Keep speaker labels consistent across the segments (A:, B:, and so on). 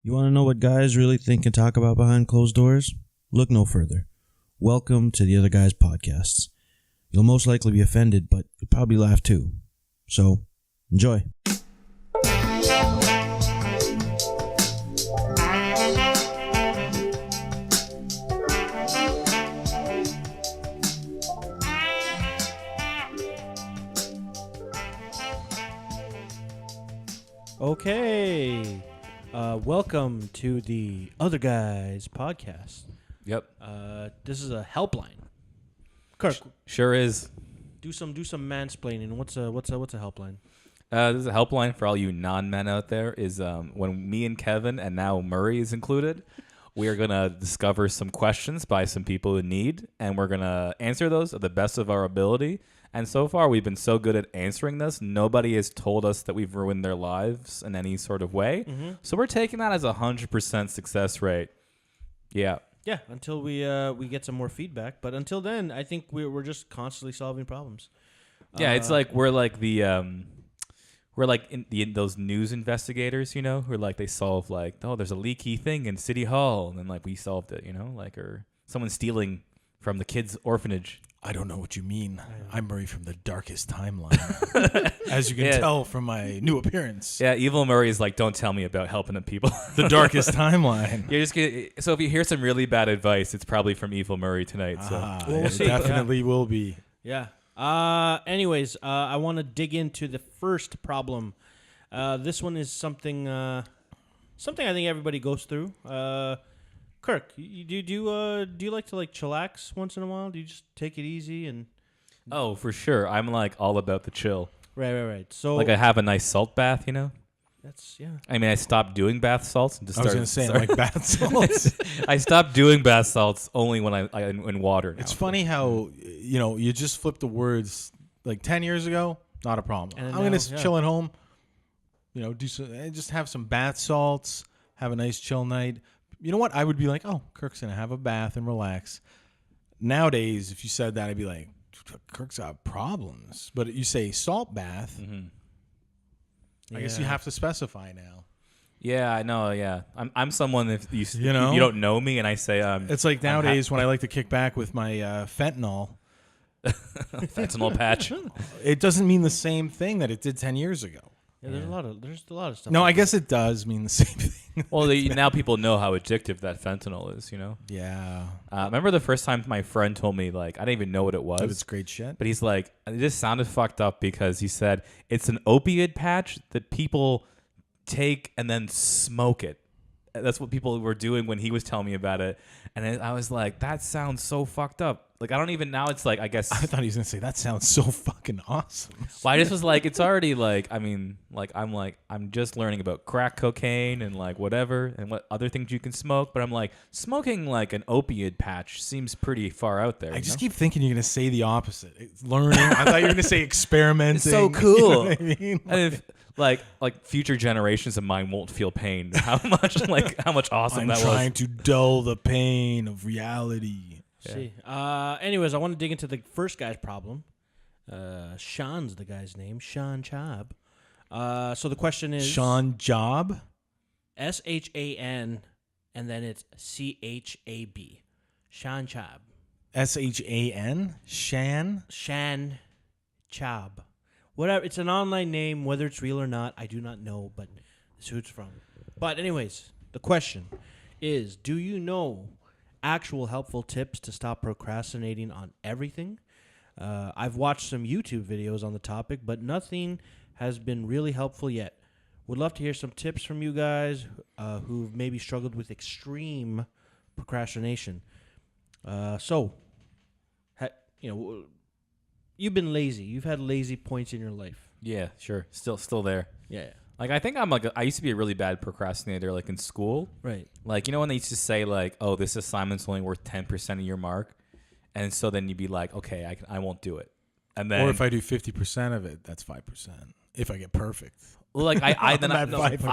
A: You want to know what guys really think and talk about behind closed doors? Look no further. Welcome to the Other Guys podcasts. You'll most likely be offended, but you'll probably laugh too. So, enjoy.
B: Okay. Welcome to the Other Guys podcast.
C: Yep.
B: This is a helpline. Kirk,
C: Sure is.
B: do some mansplaining. What's a helpline?
C: This is a helpline for all you non-men out there. Is when me and Kevin and now Murray is included, we are gonna discover some questions by some people in need, and we're gonna answer those at the best of our ability. And so far, we've been so good at answering this. Nobody has told us that we've ruined their lives in any sort of way. Mm-hmm. So we're taking that as 100% success rate. Yeah.
B: Yeah, until we get some more feedback. But until then, I think we're just constantly solving problems.
C: Yeah, it's like we're like in those news investigators, you know, who are like they solve like, oh, there's a leaky thing in City Hall, and then like we solved it, you know, like or someone stealing from the kids' orphanage.
D: I don't know what you mean. I'm Murray from the darkest timeline, as you can tell from my new appearance.
C: Yeah, Evil Murray is like, don't tell me about helping the people.
D: The darkest timeline.
C: You're just gonna, so if you hear some really bad advice, it's probably from Evil Murray tonight. So
B: We'll
D: it
B: see.
D: definitely will be.
B: Yeah. Anyways, I want to dig into the first problem. This one is something I think everybody goes through. Kirk, do you like to like chillax once in a while? Do you just take it easy and?
C: Oh, for sure. I'm like all about the chill.
B: Right. So
C: like I have a nice salt bath, you know.
B: That's yeah.
C: I mean, I stopped doing bath salts and just
D: I was going to say like bath salts.
C: I stopped doing bath salts only when I in water. Now.
D: It's funny how you just flip the words like 10 years ago, not a problem.
B: And
D: I'm going to chill at home. Just have some bath salts, have a nice chill night. You know what? I would be like, oh, Kirk's going to have a bath and relax. Nowadays, if you said that, I'd be like, Kirk's got problems. But you say salt bath, I guess you have to specify now.
C: Yeah, I know. Yeah, I'm someone if you don't know me and I say
D: it's like nowadays when I like to kick back with my fentanyl.
C: Fentanyl patch.
D: It doesn't mean the same thing that it did 10 years ago.
B: Yeah, there's a lot of stuff.
D: No, I guess it does mean the same thing.
C: Well, now people know how addictive that fentanyl is, you know?
D: Yeah.
C: Remember the first time my friend told me, like, I didn't even know what it was.
D: It's great shit.
C: But he's like, it just sounded fucked up because he said it's an opioid patch that people take and then smoke it. That's what people were doing when he was telling me about it. And I was like, that sounds so fucked up. Like, I don't even, now it's like, I guess.
D: I thought he was going to say, that sounds so fucking awesome.
C: Well, I just was like, it's already like, I mean, I'm just learning about crack cocaine and like whatever and what other things you can smoke. But I'm like, smoking like an opioid patch seems pretty far out there.
D: I just keep thinking you're going to say the opposite. It's learning. I thought you were going to say experimenting.
C: It's so cool.
D: You know what I mean?
C: And if, like future generations of mine won't feel pain. How much awesome that was.
D: I'm trying to dull the pain of reality.
B: Yeah. See. Anyways, I want to dig into the first guy's problem. Sean's the guy's name. Sean Chab. So the question is
D: Sean Job?
B: SHAN and then it's CHAB. Sean Chab.
D: SHAN? Shan?
B: Shan Chab. Whatever. It's an online name. Whether it's real or not, I do not know, but this is who it's from. But anyways, the question is, do you know actual helpful tips to stop procrastinating on everything? I've watched some YouTube videos on the topic, but nothing has been really helpful yet. Would love to hear some tips from you guys who've maybe struggled with extreme procrastination. You've been lazy. You've had lazy points in your life.
C: Yeah, sure. Still there.
B: Yeah.
C: Like, I think I used to be a really bad procrastinator, like in school.
B: Right.
C: Like, you know, when they used to say, like, oh, this assignment's only worth 10% of your mark. And so then you'd be like, okay, I won't do it. And then,
D: or if I do 50% of it, that's 5%. If I get perfect.
C: Well, like I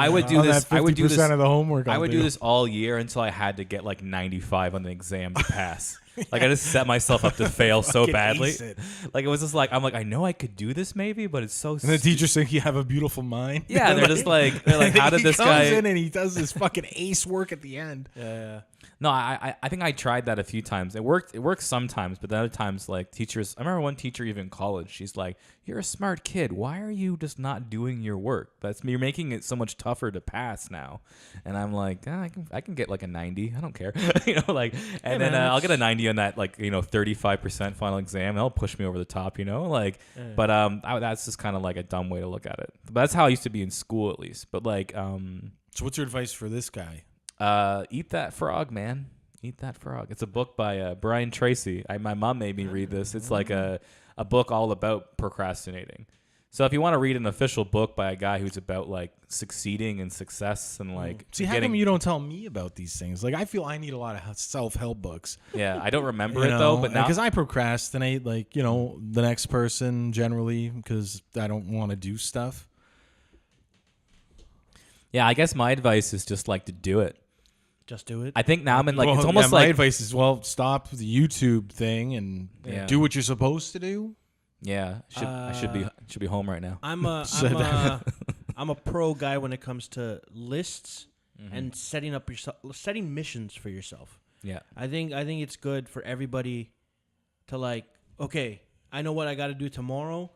C: would do this. I would do this.
D: Of the homework.
C: I would do this all year until I had to get like 95 on the exam to pass. Like I just set myself up to fail so
D: Fucking
C: badly.
D: ace it.
C: Like it was just like I know I could do this maybe, but it's so.
D: And the teachers think you have a beautiful mind.
C: Yeah, they're just like how did
D: he
C: this
D: comes
C: guy?
D: in and he does this fucking ace work at the end.
B: Yeah.
C: No, I think I tried that a few times. It worked. It works sometimes, but then other times, like teachers. I remember one teacher even in college. She's like, "You're a smart kid. Why are you just not doing your work? You're making it so much tougher to pass now." And I'm like, I can get like a 90. I don't care, And then I'll get a 90 on that 35% final exam. That'll push me over the top, But that's just kind of like a dumb way to look at it. But that's how I used to be in school, at least. But
D: So what's your advice for this guy?
C: Eat That Frog, man. Eat That Frog. It's a book by Brian Tracy. My mom made me read this. It's like a book all about procrastinating. So if you want to read an official book by a guy who's about like succeeding and success and like
D: See, how come you don't tell me about these things? Like, I feel I need a lot of self-help books.
C: Yeah, I don't remember it though, but now
D: because I procrastinate, the next person generally because I don't want to do stuff.
C: Yeah, I guess my advice is just like to do it.
B: Just do it.
C: I think now I'm in like
D: Well,
C: it's almost
D: my
C: like
D: advice is stop the YouTube thing and do what you're supposed to do.
C: yeah, I should be home right now.
B: I'm a pro guy when it comes to lists and setting missions for yourself.
C: Yeah.
B: I think it's good for everybody to okay, I know what I got to do tomorrow.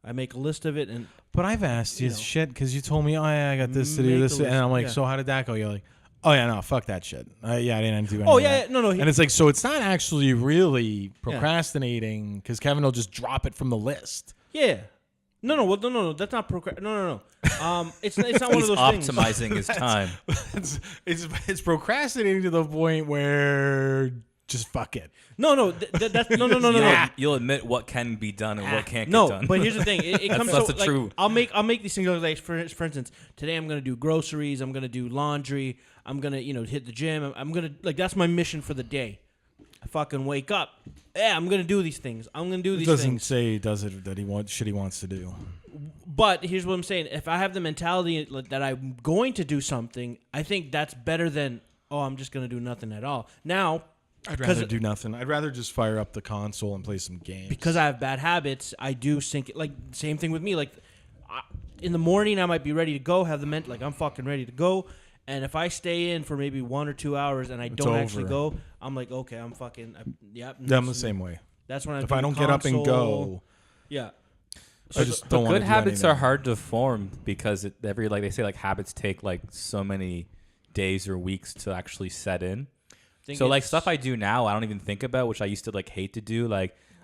B: I make a list of it
D: But I've asked you shit because you told me, oh yeah, I got this to do,
B: Make
D: this,
B: the
D: and I'm like,
B: list,
D: so how did that go? You're like, oh yeah, no, fuck that shit. I didn't do anything.
B: Oh yeah, no.
D: And it's like, so it's not actually really procrastinating because Kevin will just drop it from the list.
B: Yeah. No. That's not No. It's not one of those things.
C: He's optimizing his time.
D: It's procrastinating to the point where just fuck it.
B: No. That's no.
C: You'll admit what can be done and what can't get done.
B: No, but here's the thing. It comes
C: that's
B: so
C: the truth.
B: I'll make these things like for instance, today I'm gonna do groceries. I'm gonna do laundry. I'm gonna hit the gym. I'm gonna that's my mission for the day. I fucking wake up. Yeah, I'm gonna do these things. I'm gonna do these things.
D: It doesn't say does it that he wants to do.
B: But here's what I'm saying. If I have the mentality that I'm going to do something, I think that's better than I'm just gonna do nothing at all. Now.
D: I'd rather do nothing. I'd rather just fire up the console and play some games.
B: Because I have bad habits, I do sink. Same thing with me. In the morning, I might be ready to go. Have the I'm fucking ready to go. And if I stay in for maybe 1 or 2 hours and I don't actually go, I'm like, okay, I'm fucking. Yeah,
D: I'm the same way.
B: That's when
D: if I don't get up and go.
B: Yeah.
D: I just don't want to
C: good habits are hard to form because they say habits take so many days or weeks to actually set in. So stuff I do now, I don't even think about, which I used to hate to do.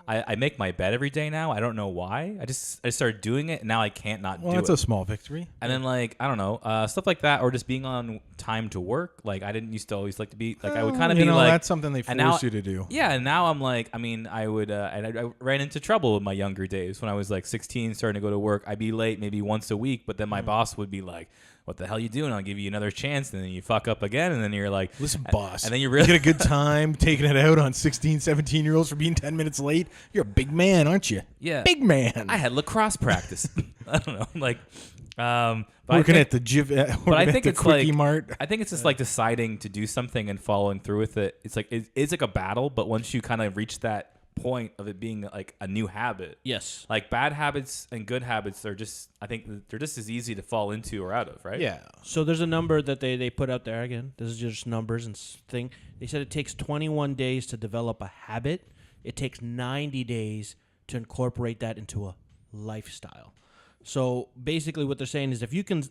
C: I make my bed every day now. I don't know why. I started doing it, and now I can't not do it.
D: Well, that's a small victory.
C: And then I don't know, stuff like that, or just being on time to work. I didn't used to always like to be I would kind of be
D: that's something they force you to do.
C: Yeah, and now I'm I would and I ran into trouble in my younger days when I was 16, starting to go to work. I'd be late maybe once a week, but then my boss would be like, what the hell you doing? I'll give you another chance. And then you fuck up again. And then you're like,
D: listen, boss.
C: And then you really
D: get a good time taking it out on 16, 17-year-olds for being 10 minutes late. You're a big man, aren't you?
C: Yeah.
D: Big man.
C: I had lacrosse practice. I don't know.
D: Working at the gym.
C: But I think it's
D: Quickie Mart.
C: I think it's just deciding to do something and following through with it. It's like a battle. But once you kind of reach that point of it being a new habit.
B: Yes.
C: Bad habits and good habits are just, I think they're just as easy to fall into or out of, right?
D: Yeah.
B: So there's a number that they put out there. Again, this is just numbers and thing. They said it takes 21 days to develop a habit. It takes 90 days to incorporate that into a lifestyle. So basically what they're saying is if you can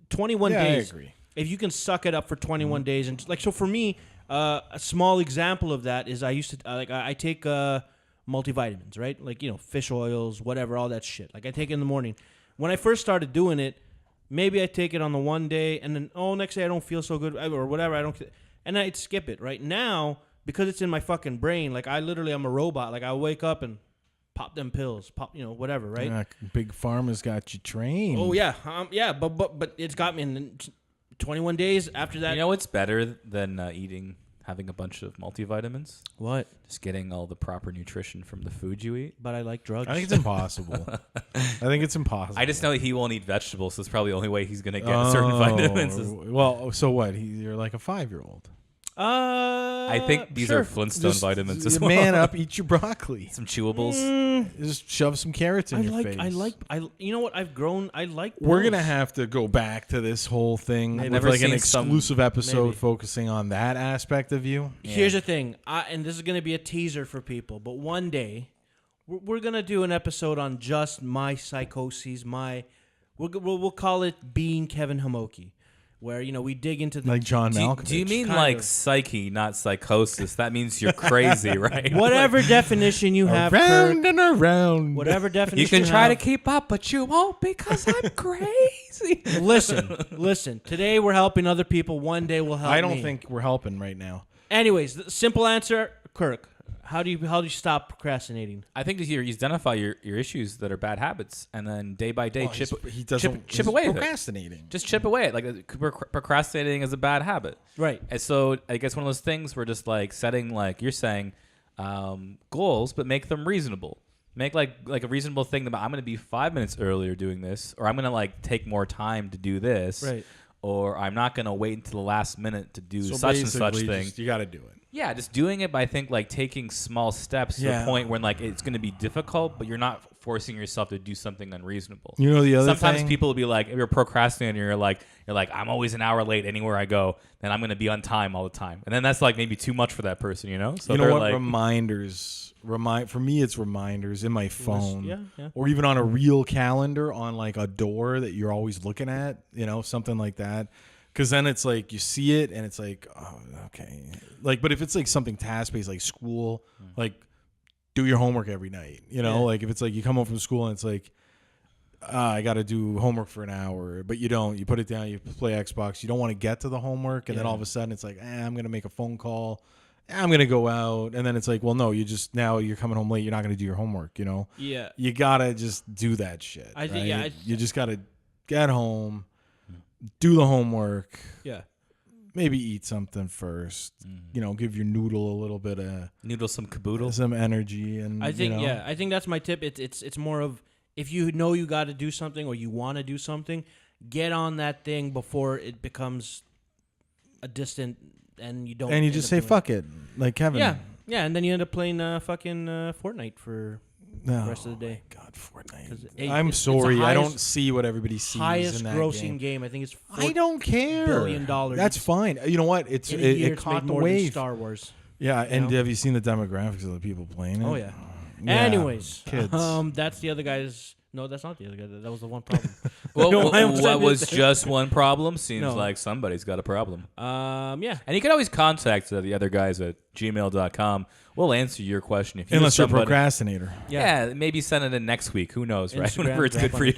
B: 21 days.
D: I agree.
B: If you can suck it up for 21 days and so for me, a small example of that is I used to I take multivitamins, right? Fish oils, whatever, all that shit. I take it in the morning. When I first started doing it, maybe I take it on the one day and then next day I don't feel so good or whatever. And I'd skip it. Right now, because it's in my fucking brain, I'm a robot. I wake up and pop them pills, whatever, right?
D: Yeah, Big Pharma's got you trained.
B: Oh yeah, but it's got me in 21 days after that.
C: You know what's better than having a bunch of multivitamins?
B: What?
C: Just getting all the proper nutrition from the food you eat.
B: But I like drugs.
D: I think it's impossible.
C: I just know he won't eat vegetables, so it's probably the only way he's going to get certain vitamins.
D: Well, so what? You're like a 5-year-old.
C: I think these
B: sure.
C: are Flintstone vitamins as well.
D: Man up, eat your broccoli.
C: Some chewables.
D: Just shove some carrots in your face.
B: You know what? I've grown. I like.
D: We're
B: pills.
D: gonna have to go back to this whole thing with
C: never
D: like an
C: seen some-
D: exclusive episode
B: Maybe.
D: focusing on that aspect of you.
B: Here's the thing, and this is gonna be a teaser for people. But one day, we're gonna do an episode on just my psychoses. We'll call it being Kevin Hamoki, where we dig into the
D: Like John Malkovich.
C: Do you mean
B: kind
C: like
B: of.
C: psyche, not psychosis? That means you're crazy, right?
B: whatever definition you have,
D: around
B: Kirk,
D: and around?
B: whatever definition
C: You can try to
B: have.
C: keep up, but you won't because I'm crazy.
B: Listen. Today we're helping other people. One day we'll help.
D: I don't
B: me.
D: think we're helping right now.
B: Anyways, the simple answer, Kirk. How do you stop procrastinating?
C: I think you identify your issues that are bad habits, and then day by day chip away at it.
D: procrastinating.
C: Just chip away at it. Like procrastinating is a bad habit.
B: Right.
C: And so I guess one of those things where just like setting, like you're saying, goals, but make them reasonable. Make like a reasonable thing that I'm going to be 5 minutes earlier doing this, or I'm going to like take more time to do this,
B: Right.
C: or I'm not going to wait until the last minute to do
D: So
C: such and such
D: basically,
C: thing.
D: just- you got to do it.
C: Yeah, just doing it by, I think, like taking small steps to
D: Yeah.
C: the point where like it's going to be difficult, but you're not forcing yourself to do something unreasonable.
D: You know the other
C: Sometimes
D: thing?
C: people will be like, if you're procrastinating, you're like I'm always an hour late anywhere I go, then I'm going to be on time all the time, and then that's like maybe too much for that person, you know? So
D: you know
C: they're
D: what?
C: like,
D: For me, it's reminders in my phone,
B: yeah.
D: or even on a real calendar on like a door that you're always looking at. Something like that. Because then it's like you see it and it's like, oh, okay. Like, but if it's like something task based, like school, like do your homework every night. Like if it's like you come home from school and it's like, I got to do homework for an hour, but you don't. You put it down, you play Xbox. You don't want to get to the homework, and then all of a sudden it's like, I'm going to make a phone call. I'm going to go out. And then it's like, well, no, now you're coming home late. You're not going to do your homework,
B: Yeah.
D: You got to just do that shit.
B: I think-
D: right?
B: yeah,
D: you just got to get home, do the homework,
B: Yeah.
D: maybe eat something first, give your noodle a little bit of
C: noodle some caboodle.
D: some energy. And
B: I think I think that's my tip. It's more of, if you know you got to do something or you want to do something, get on that thing before it becomes a distant and you don't.
D: And you
B: end
D: just
B: up
D: say,
B: doing
D: fuck it. Like Kevin.
B: it. Yeah, and then you end up playing fucking Fortnite for the rest of the day.
D: God,
B: 'Cause
D: Fortnite. I'm
B: it's the
D: sorry. I don't
B: highest-
D: see what everybody sees
B: Highest
D: in that
B: grossing
D: game.
B: game. I think it's
D: I don't care.
B: $4 billion.
D: That's
B: It's-
D: fine. You know what?
B: in a year
D: It
B: it's
D: caught
B: made
D: the
B: more than
D: wave.
B: Star Wars.
D: Yeah, and
B: know?
D: have you seen the demographics of the people playing it?
B: Oh yeah.
D: Yeah,
B: Anyways,
D: kids.
B: that's the other guy's. No, that's not the other guy. That was the one problem.
C: Well,
B: No, I was
C: what
B: saying
C: was
B: that-
C: just one problem seems
B: No.
C: like somebody's got a problem.
B: Yeah.
C: And you can always contact the other guys at gmail.com. We'll answer your question if you
D: Unless you're a
C: somebody-
D: procrastinator.
C: Yeah, maybe send it in next week. Who knows, right?
B: Instagram,
C: Whenever it's good for you.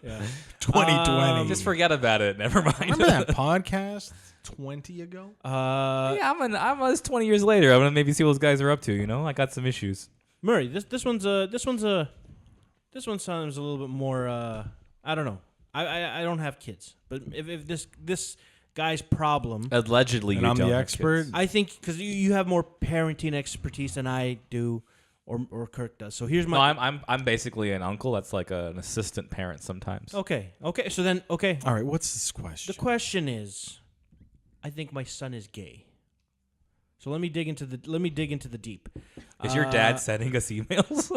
B: Yeah.
D: 2020.
C: Just forget about it. Never mind.
D: Remember that podcast 20 ago?
C: Yeah, I'm 20 years later. I'm gonna maybe see what those guys are up to. I got some issues.
B: Murray, this one sounds a little bit more. I don't know. I don't have kids, but if this guy's problem,
C: Allegedly,
D: And
C: you
D: I'm
C: don't
D: the
C: have
D: expert.
C: kids.
B: I think because you have more parenting expertise than I do, or Kirk does. So here's
C: No,
B: my.
C: I'm basically an uncle. That's like an assistant parent sometimes.
B: Okay. So then, okay.
D: All right, what's this question?
B: The question is, I think my son is gay. So let me dig into the deep.
C: Is your dad sending us emails?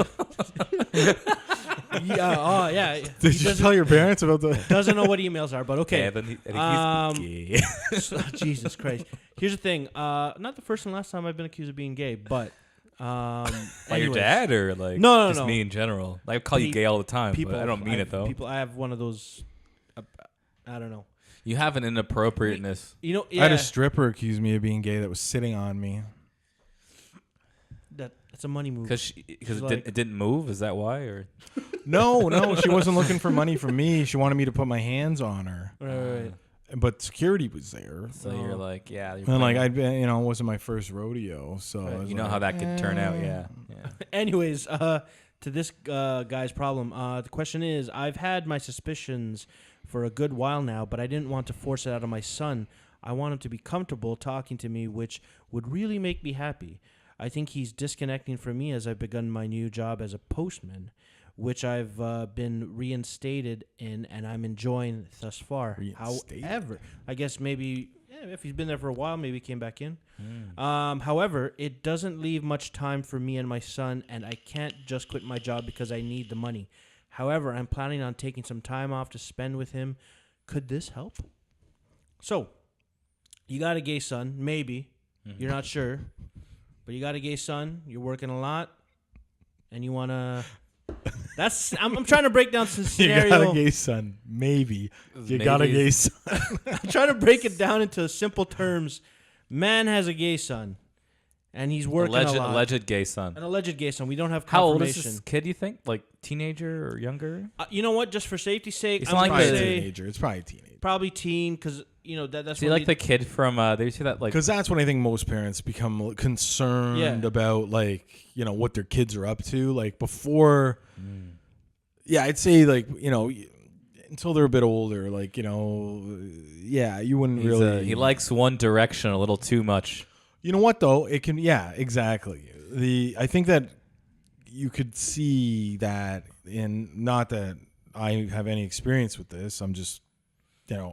B: Yeah. Oh yeah.
D: Did you tell your parents about the...
B: Doesn't know what emails are, but okay.
C: Yeah, then he's gay.
B: Jesus Christ. Here's the thing. Not the first and last time I've been accused of being gay, but
C: By your
B: anyways.
C: dad or like
B: No,
C: just
B: no.
C: me in general? I call you
B: Pe-
C: gay all the time,
B: People.
C: but I don't mean it though.
B: I have one of those. I don't know.
C: You have an inappropriateness.
B: You know.
D: I had
B: Yeah.
D: a stripper accuse me of being gay that was sitting on me.
B: That's a money move.
C: Because
B: She's
C: it didn't move? Is that why? Or
D: No, she wasn't looking for money from me. She wanted me to put my hands on her.
B: Right.
D: But security was there.
C: so you're like, yeah. You're
D: And like
C: playing-
D: I'd been, it wasn't my first rodeo, so I was
C: you know
D: like,
C: how that could turn out, yeah.
B: Anyways, to this guy's problem, the question is, I've had my suspicions for a good while now, but I didn't want to force it out of my son. I want him to be comfortable talking to me, which would really make me happy. I think he's disconnecting from me as I've begun my new job as a postman, which I've been reinstated in, and I'm enjoying thus far.
D: Reinstated?
B: However, I guess maybe if he's been there for a while, maybe he came back in. However, it doesn't leave much time for me and my son, and I can't just quit my job because I need the money. However, I'm planning on taking some time off to spend with him. Could this help? So, you got a gay son, maybe. You're not sure. But you got a gay son, you're working a lot, and you want to... I'm trying to break down some scenario.
D: You got a gay son, maybe. You got a gay son.
B: I'm trying to break it down into simple terms. Man has a gay son, and he's working a lot.
C: Alleged gay son.
B: An alleged gay son. We don't have
C: How
B: confirmation.
C: old is this kid, you think? Like teenager or younger?
B: You know what? Just for safety's sake,
C: It's
B: I'm
C: not
B: going
C: like
B: to
C: the-
B: say
D: Teenager. It's probably a teenager.
B: probably teen, because that's
C: See,
B: when
C: like the kid from, they see that, like...
D: Because that's when I think most parents become concerned about, like, what their kids are up to. Like, before... Yeah, I'd say, like, until they're a bit older, like, you wouldn't really...
C: he likes One Direction a little too much.
D: You know what, though? It can... Yeah, exactly. I think that you could see that in... Not that I have any experience with this. I'm just...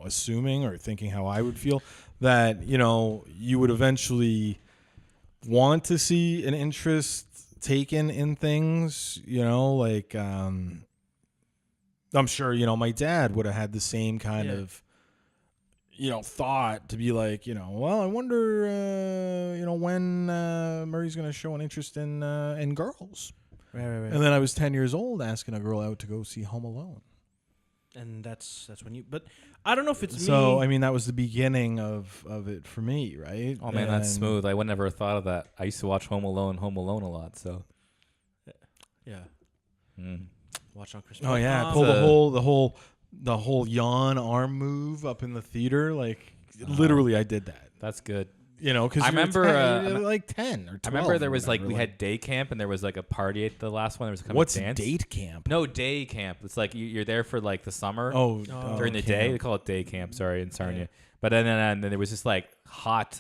D: assuming or thinking how I would feel, that, you would eventually want to see an interest taken in things, like, I'm sure, my dad would have had the same kind of, thought to be like, well, I wonder, when Murray's going to show an interest in girls.
B: Right.
D: And then I was 10 years old asking a girl out to go see Home Alone.
B: And that's when you... But I don't know if it's me.
D: So, I mean, that was the beginning of it for me, right?
C: Oh, man, that's smooth. I would never have thought of that. I used to watch Home Alone a lot, so...
B: Yeah. Watch on Christmas.
D: Oh, yeah. Pull the whole yawn arm move up in the theater. Like, literally, I did that.
C: That's good.
D: Because
C: I remember,
D: like 10 or 12.
C: I remember there was,
D: whatever,
C: we had day camp, and there was, like, a party at the last one. There was kind
D: what's
C: of a dance.
D: date camp?
C: No, day camp. It's like you're there for, like, the summer. During the
D: camp.
C: day. They call it day camp, sorry, in Sarnia. But then there was this, like, hot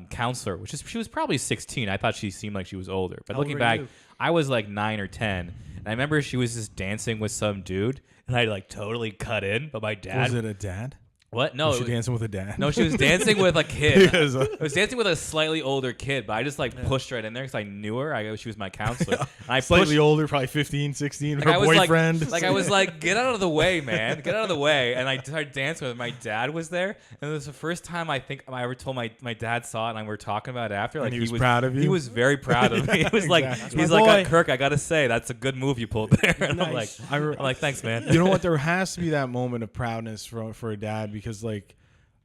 C: counselor, she was probably 16. I thought she seemed like she was older. But looking back, I was, like, 9 or 10. And I remember she was just dancing with some dude, and I, like, totally cut in. But my dad...
D: Was it a dad?
C: What? No.
D: Was she dancing with a dad?
C: No, she was dancing with a kid.
D: Because,
C: I was dancing with a slightly older kid, but I just pushed right in there because I knew her. She was my counselor. And I
D: slightly older, probably 15, 16, her
C: I was
D: boyfriend.
C: I was like, get out of the way, man. Get out of the way. And I started dancing with her. My dad was there. And it was the first time I think I ever told my dad saw it, and we were talking about it after. Like,
D: he was proud of you?
C: He was very proud of me. It was
D: Exactly.
C: he's like, Kirk, I got to say, that's a good move you pulled there. And
B: Nice.
C: I'm like, thanks, man.
D: You know what? There has to be that moment of proudness for a dad, because, like,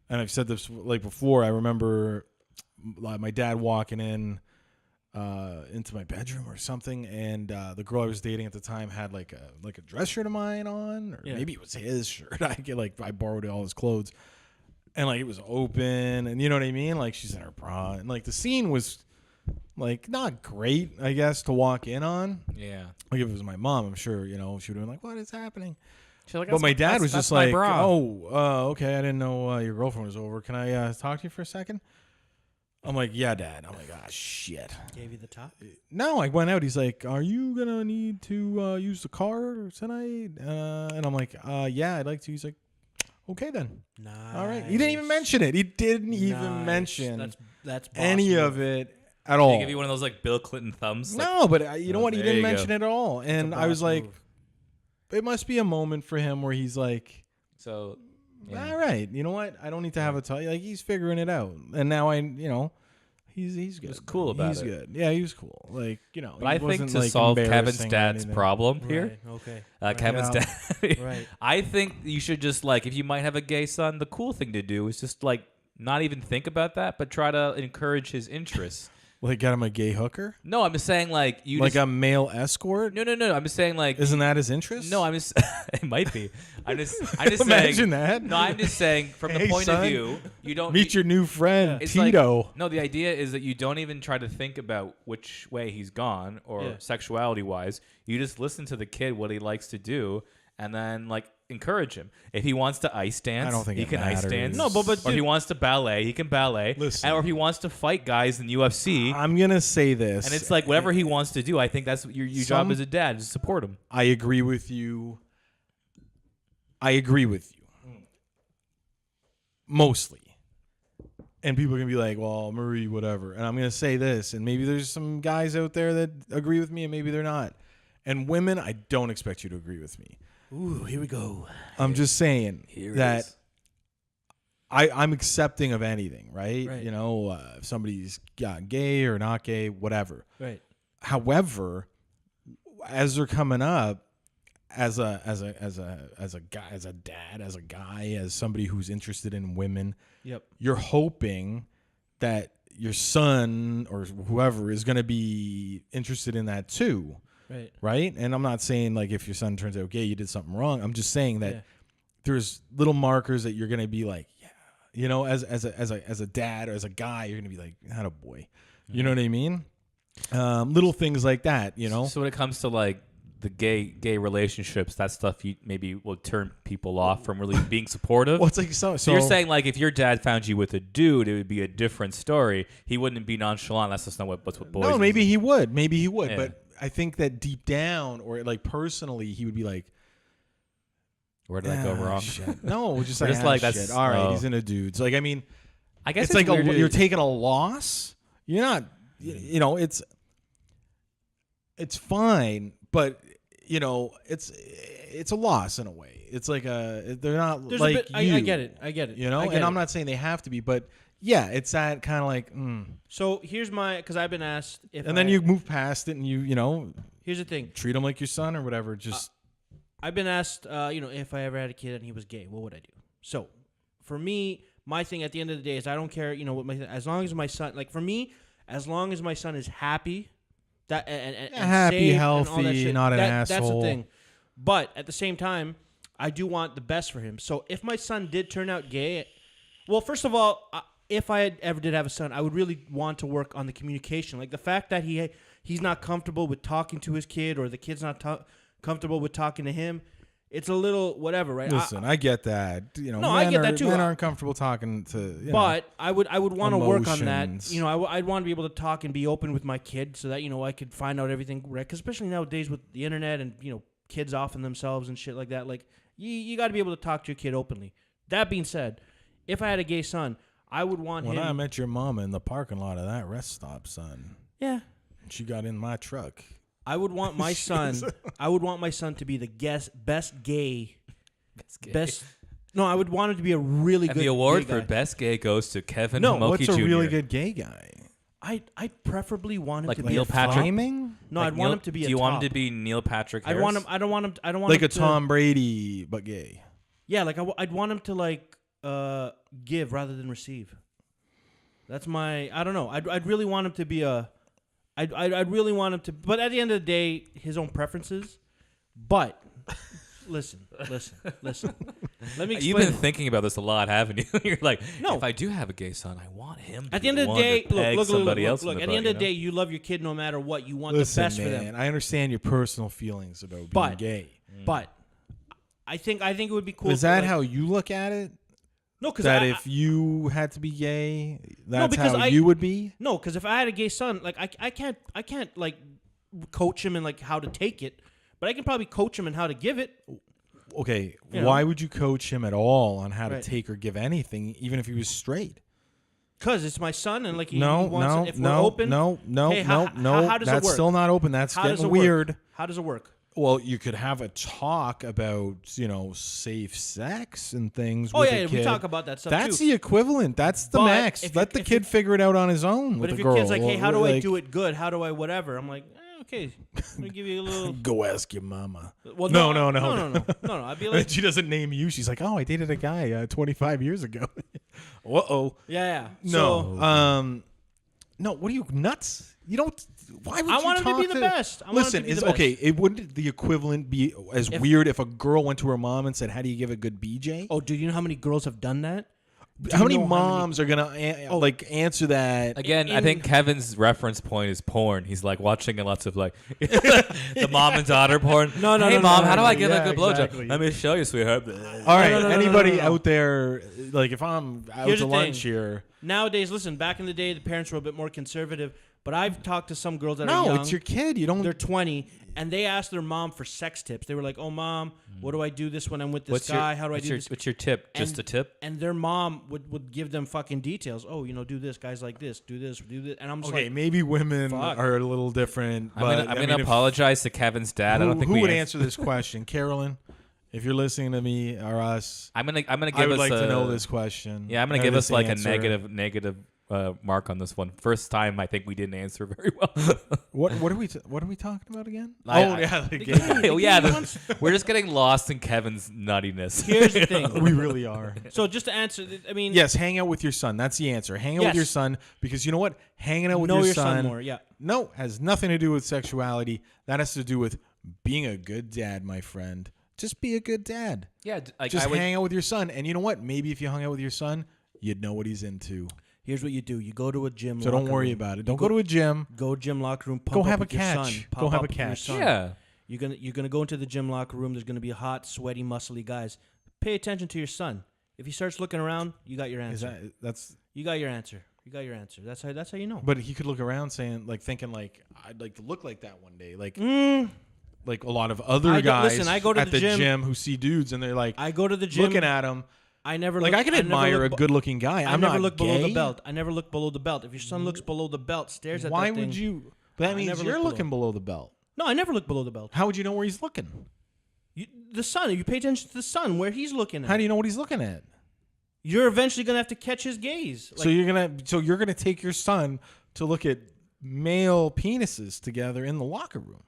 D: and I've said this like before, I remember my dad walking in into my bedroom or something, and the girl I was dating at the time had like a dress shirt of mine on, or maybe it was his shirt. I borrowed all his clothes, and like it was open, and you know what I mean? Like, she's in her bra, and like the scene was like not great, I guess, to walk in on.
C: Yeah.
D: Like, if it was my mom, I'm sure, she would have been like, "What is happening?"
C: Like,
D: But my dad was just like,
C: bra.
D: okay, I didn't know your girlfriend was over. Can I talk to you for a second? I'm like, yeah, Dad. I'm like, shit.
B: Gave you the top?
D: No, I went out. He's like, are you going to need to use the car tonight? And I'm like, yeah, I'd like to. He's like, okay, then.
B: Nice.
D: All right. He didn't even mention it. He didn't even mention
B: that's
D: any
B: boss
D: of
B: move.
D: it at all.
C: They give you one of those like Bill Clinton thumbs.
D: No, but you know what? He
C: there
D: didn't
C: you go.
D: mention it at all. And I was
B: boss
D: like,
B: move.
D: it must be a moment for him where he's like,
C: So, yeah.
D: all right, you know what? I don't need to have a talk. Like, he's figuring it out, and now he's good.
C: He was cool about
D: he's
C: it.
D: good. Yeah, he was cool. Like,
C: But
D: he
C: I think
D: wasn't,
C: to
D: like,
C: solve Kevin's
D: embarrassing or
C: dad's
D: anything.
C: problem here,
B: Right, okay.
C: Kevin's
D: Yeah.
C: dad.
B: Right.
C: I think you should just like, if you might have a gay son, the cool thing to do is just like not even think about that, but try to encourage his interests.
D: Like, got him a gay hooker,
C: No, I'm just saying like you
D: like
C: just,
D: a male escort.
C: no. I'm just saying like
D: Isn't that his interest?
C: no. I'm just it might be. I'm just
D: Imagine
C: saying.
D: that.
C: No, I'm just saying from the
D: Hey,
C: point
D: son,
C: of view, you don't
D: Meet your new friend,
C: It's like-
D: Tito.
C: no, the idea is that you don't even try to think about which way he's gone or
B: Yeah.
C: sexuality wise. You just listen to the kid, what he likes to do, and then like encourage him. If he wants to ice dance,
D: I don't think
C: he
D: it
C: can ice
D: matters.
C: dance.
B: No, but
C: or if he
B: dude-
C: wants to ballet, he can ballet.
D: Listen.
C: or if he wants to fight guys in UFC,
D: I'm gonna say this,
C: and it's like whatever he wants to do. I think that's your job as a dad, is to support him.
D: I agree with you. Mostly. And people are going to be like, well, Marie, whatever. And I'm going to say this, and maybe there's some guys out there that agree with me, and maybe they're not. And women, I don't expect you to agree with me.
B: Ooh, here we go.
D: I'm just saying
C: Here it
D: that
C: is.
D: I'm accepting of anything, right?
B: Right.
D: You know, if somebody's gay or not gay, whatever.
B: Right.
D: However, as they're coming up, as a guy, as a dad, as a guy, as somebody who's interested in women,
B: Yep.
D: you're hoping that your son or whoever is going to be interested in that too,
B: Right.
D: right? And I'm not saying like if your son turns out gay, you did something wrong. I'm just saying that
B: Yeah.
D: there's little markers that you're going to be like, yeah, you know, as a dad or as a guy, you're going to be like, "Had a boy," you know what I mean? Little things like that, you know.
C: So when it comes to like the gay relationships, that stuff you maybe will turn people off from really being supportive.
D: Well, it's like so
C: you're saying like if your dad found you with a dude, it would be a different story. He wouldn't be nonchalant. That's just not what boys.
D: No, maybe he would. Maybe he would.
C: Yeah.
D: But I think that deep down, or like personally, he would be like,
C: Where did that go wrong?
D: Shit. No, just
C: We're
D: like,
C: just like,
D: shit.
C: that's-
D: All right,
C: oh.
D: he's in a dude. So like, I mean,
C: I guess
D: it's like
C: weird to-
D: you're taking a loss. You're not, you know, it's fine, but you know, it's a loss in a way. It's like they're not
B: There's
D: like
B: a bit.
D: you.
B: I get it. I get it.
D: You know,
B: I get
D: and I'm
B: it.
D: not saying they have to be, but yeah, it's that kind of like,
B: So here's my, because I've been asked if.
D: and then you move past it and you know,
B: Here's the thing.
D: treat him like your son or whatever. Just
B: I've been asked, if I ever had a kid and he was gay, what would I do? So, for me, my thing at the end of the day is I don't care, what as long as my son, like for me, as long as my son is happy, that and
D: happy,
B: safe and all that
D: healthy,
B: shit,
D: not an
B: that's the
D: asshole.
B: thing. But at the same time, I do want the best for him. So if my son did turn out gay, well, first of all, if I ever did have a son, I would really want to work on the communication, like the fact that he's not comfortable with talking to his kid, or the kid's not comfortable with talking to him. It's a little whatever, right?
D: listen, I get that. You know,
B: No, I get that too.
D: Men aren't comfortable talking to. You know,
B: But I would want to work on that.
D: emotions.
B: I'd want to be able to talk and be open with my kid so that I could find out everything. Right? 'Cause especially nowadays with the internet and kids offing themselves and shit like that. Like you got to be able to talk to your kid openly. That being said, if I had a gay son, I would want
D: when
B: him.
D: I met your mama in the parking lot of that rest stop, son,
B: Yeah.
D: she got in my truck.
B: I would want my son. I would want my son to be the best gay. Best. No, I would want him to be a really
C: And
B: good.
C: the award
B: gay
C: for
B: guy.
C: best gay goes to Kevin
B: No,
C: Homoki
D: What's a
C: Jr.
D: really good gay guy?
B: I'd preferably want him
C: Like
B: to
C: Neil
B: be
C: Patrick?
D: Timing?
B: No,
C: Like
B: I'd want
C: Neil-
B: him to be.
C: Do
B: a
C: you want him
B: top.
C: to be Neil Patrick
B: I
C: Harris?
B: want him. I don't want him. I don't want
D: Like
B: him
D: a
B: to,
D: Tom Brady, but gay.
B: Yeah, like I'd want him to like give rather than receive. That's my. I don't know. I'd really want him to be a. I'd really want him to. But at the end of the day, his own preferences. But listen. Let me explain.
C: You've been thinking about this a lot, haven't you? You're like,
B: No.
C: if I do have a gay son, I want him to
B: At the
C: be
B: end of the
C: one
B: day,
C: to peg somebody else in
B: look.
C: the
B: At the end
C: butt,
B: of the day, you love your kid no matter what. You want
D: Listen,
B: the best
D: man,
B: for them.
D: I understand your personal feelings about being
B: But-
D: gay.
B: But I think it would be cool.
D: Is
B: to,
D: that
B: like-
D: how you look at it?
B: No, because
D: That if you had to be gay, that's
B: because
D: how
B: I-
D: you would be?
B: No, because if I had a gay son, like I can't like coach him in like how to take it, but I can probably coach him in how to give it.
D: Okay,
B: You know.
D: why would you coach him at all on how to
B: Right.
D: take or give anything, even if he was straight?
B: Because it's my son, and like he
D: No,
B: wants
D: no,
B: it. If
D: no,
B: we're open,
D: no,
B: hey, how does
D: that's
B: it work?
D: still not open. That's
B: How does
D: getting
B: it work?
D: weird.
B: How does it work?
D: Well, you could have a talk about, safe sex and things.
B: Oh
D: with
B: yeah,
D: a
B: we
D: kid.
B: talk about that stuff
D: That's
B: too.
D: the equivalent. That's the
B: But
D: max.
B: if
D: Let
B: you-
D: the
B: if
D: kid
B: you-
D: figure it out on his own
B: But
D: with
B: if
D: the
B: your
D: girl.
B: kid's like, hey, how do I
D: Like,
B: do it good? How do I whatever? I'm like, okay, let me give you a little.
D: Go ask your mama.
B: Well,
D: No.
B: I'd be like,
D: She doesn't name you. She's like, oh, I dated a guy 25 years ago. Uh-oh.
B: yeah.
D: No.
B: So,
D: No, what are you, nuts? You don't. Why would
B: I
D: you
B: want him to
D: talk
B: be the best. I want him
D: Listen,
B: to be
D: is
B: the best.
D: okay. It wouldn't the equivalent be as weird if a girl went to her mom and said, "How do you give a good BJ?"
B: oh, do you know how many girls have done that? Do
D: how
B: you
D: many
B: know
D: moms are gonna answer that?
C: Again, I
B: in-
C: think Kevin's reference point is porn. He's like watching lots of like the mom and daughter porn.
B: No,
C: Hey,
B: no,
C: mom,
B: no,
C: how do
B: no,
C: I give
D: yeah,
C: a good blowjob?
D: exactly.
C: Let me show you, sweetheart.
D: All right,
B: no,
D: anybody
B: no.
D: out there, like if I'm out
B: Here's
D: to
B: the
D: lunch
B: thing.
D: here,
B: Nowadays, listen, back in the day, the parents were a bit more conservative. But I've talked to some girls that are
D: No,
B: young.
D: it's your kid. You don't.
B: They're 20, and they asked their mom for sex tips. They were like, "Oh, mom, what do I do this when I'm with this guy? How do I do this?"
C: What's your tip? Just a tip?
B: And their mom would give them fucking details. Oh, do this, guys like this, do this, do this. And I'm just
D: okay,
B: like,
D: maybe women
B: fuck.
D: are a little different.
C: I'm gonna apologize to Kevin's dad. I don't think
D: who
C: we
D: would answer this question, Carolyn? If you're listening to me or us,
C: I'm gonna give
D: I would
C: us
D: like
C: a,
D: to know this question.
C: Yeah, I'm gonna
D: or
C: give us
D: this
C: like
D: answer.
C: a negative mark on this one. First time I think we didn't answer very well.
D: What are we talking about again?
C: We're just getting lost in Kevin's nuttiness.
B: here's the thing.
D: we really are.
B: So just to answer, I mean,
D: Yes, hang out with your son. That's the answer. Hang out with
B: Yes.
D: your son because you know what? Hanging out with
B: know
D: your
B: son more. Yeah.
D: No, has nothing to do with sexuality. That has to do with being a good dad, my friend. Just be a good dad.
C: Yeah, like
D: Just hang out with your son. And you know what? Maybe if you hung out with your son, you'd know what he's into.
B: Here's what you do: you go to a gym.
D: So don't worry
B: room.
D: about it. Don't go to a gym.
B: Go gym locker room. Pump
D: Go
B: up
D: have a
B: with your
D: catch.
B: son.
D: Go
B: Pump
D: have
B: up
D: a
B: with your
D: catch.
B: son.
C: Yeah.
B: You're gonna go into the gym locker room. There's gonna be hot, sweaty, muscly guys. Pay attention to your son. If he starts looking around, you got your answer. You got your answer. You got your answer. That's how you know.
D: But he could look around thinking I'd like to look like that one day. Like a lot of other guys
B: I go to
D: at
B: the
D: the
B: gym
D: who see dudes and they're like
B: I go to the gym
D: looking at him.
B: I never
D: Like
B: look,
D: I can
B: I never
D: admire
B: look
D: a good-looking guy.
B: I
D: I'm
B: never
D: not
B: look
D: gay.
B: below the belt. I never look below the belt. If your son looks below the belt, stares at
D: Why
B: that thing,
D: would you? But that
B: I
D: means
B: never
D: you're
B: look
D: looking below the belt.
B: No, I never look below the belt.
D: How would you know where he's looking?
B: The sun. You pay attention to the sun, where he's looking at.
D: How do you know what he's looking at?
B: You're eventually gonna have to catch his gaze.
D: So you're gonna take your son to look at male penises together in the locker room.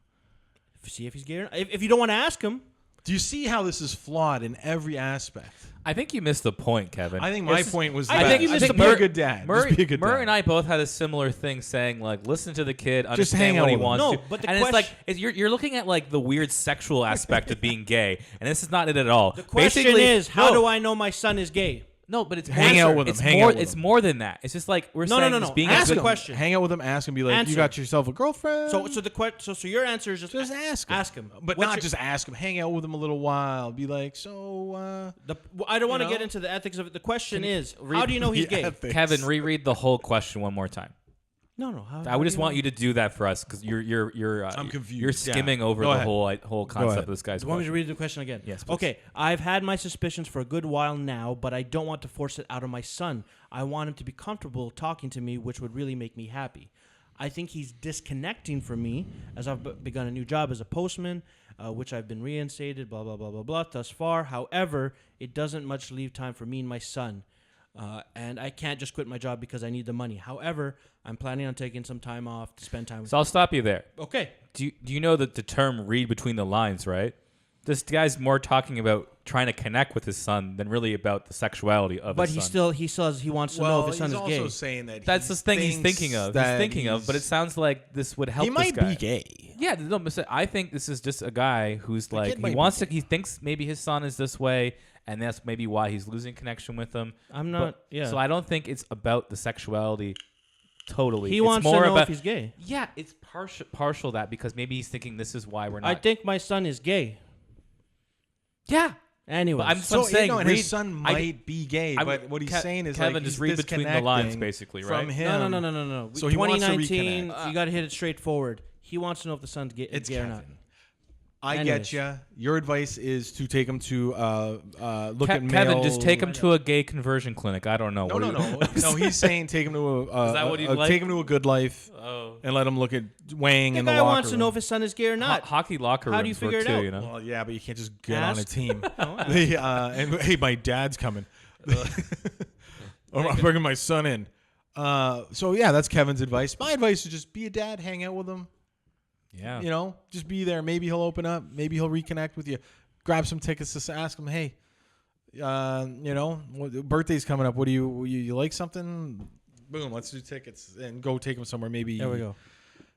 B: See if he's gay or not. If you don't want to ask him.
D: Do you see how this is flawed in every aspect?
C: I think you missed the point, Kevin.
D: I think my point was
B: I think you missed the
D: be a
B: point.
D: good dad.
C: Murray,
D: Just be a good
C: Murray
D: dad.
C: and I both had a similar thing saying, like, listen to the kid, understand
D: hang out
C: what he
D: with him.
C: wants
B: No,
C: to.
B: but the
C: and it's like you're looking at like the weird sexual aspect of being gay, and this is not it at all.
B: The question
C: Basically,
B: is, how do I know my son is gay?
C: No, but it's
D: Hang
C: more,
D: out with him,
C: It's
D: hang
C: more.
D: out with
C: It's
D: him.
C: more than that. It's just like we're
B: No,
C: saying.
B: no,
C: it's
B: no.
C: being
B: Ask
C: a
B: him.
C: good
B: question.
D: Hang out with him. Ask him. Be like,
B: Answer.
D: you got yourself a girlfriend.
B: So your answer is just
D: ask him.
B: Ask him.
D: But
B: What's
D: not
B: your-
D: just ask him. Hang out with him a little while. Be like, so.
B: I don't want to
D: know?
B: get into the ethics of it. The question is, how do you know he's
D: the
B: gay?
D: ethics.
C: Kevin, reread the whole question one more time.
B: No. How
C: I would
B: do
C: just want you to do that for us because you're
D: I'm confused.
C: You're skimming over
D: Go
C: the
D: ahead.
C: whole concept
D: ahead.
C: of this guy's
B: Do you want me
C: question.
B: to read the question again?
C: Yes, please.
B: Okay. I've had my suspicions for a good while now, but I don't want to force it out of my son. I want him to be comfortable talking to me, which would really make me happy. I think he's disconnecting from me as I've begun a new job as a postman, which I've been reinstated, blah, blah, blah, blah, blah, thus far. However, it doesn't much leave time for me and my son. And I can't just quit my job because I need the money. However, I'm planning on taking some time off to spend time with
C: So I'll stop you there.
B: Okay.
C: Do you know that the term "read between the lines," right? This guy's more talking about trying to connect with his son than really about the sexuality of
B: But
C: his
B: he
C: son.
B: says he wants to know if his son
D: he's
B: is
D: also
B: gay.
D: saying that
C: That's the thing he's thinking of. But it sounds like this would help.
D: he
C: this
D: might
C: guy.
D: be gay.
C: Yeah, no, but I think this is just a guy who's like
D: kid might
C: he
D: be
C: wants to. He thinks maybe his son is this way, and that's maybe why he's losing connection with him.
B: I'm not.
C: But-
B: Yeah.
C: So I don't think it's about the sexuality. Totally.
B: He
C: It's
B: wants to
C: more
B: know
C: about,
B: if he's gay.
C: Yeah, it's partial that because maybe he's thinking this is why we're not.
B: I think my son is gay.
C: Yeah.
B: Anyway,
C: But I'm
D: saying
C: saying
D: his son
C: I-
D: might be gay,
C: I-
D: but what he's saying is
C: Kevin,
D: like
C: just
D: he's
C: read between the lines,
D: disconnecting
C: basically,
D: from
C: right?
D: him.
B: No.
D: So he wants to
B: 2019,
D: reconnect.
B: you got to hit it straightforward. He wants to know if the son's gay,
D: It's
B: gay or
D: Kevin.
B: not.
D: I
B: Anyways.
D: get you. Your advice is to take him to look at male.
C: Kevin, just take him to a gay conversion clinic. I don't know.
D: No.
C: What do you-
D: No, he's saying take him to
C: Is that what he'd like?
D: take him to a good life
C: Oh.
D: and let him look at Wang
B: The
D: in the
B: guy
D: locker
B: wants to
D: room.
B: know if his son is gay or not.
C: Hockey locker rooms
B: How do you figure
C: work
B: it
C: too,
B: out?
C: you know?
D: Well, yeah, but you can't just get on a
B: Ask.
D: team.
B: No,
D: And hey, my dad's coming. Or I'm bringing my son in. So yeah, that's Kevin's advice. My advice is just be a dad, hang out with him.
C: Yeah.
D: You know, just be there. Maybe he'll open up. Maybe he'll reconnect with you. Grab some tickets to ask him, hey, you know, birthday's coming up. What do you like something? Boom, let's do tickets and go take him somewhere. Maybe
B: There we go.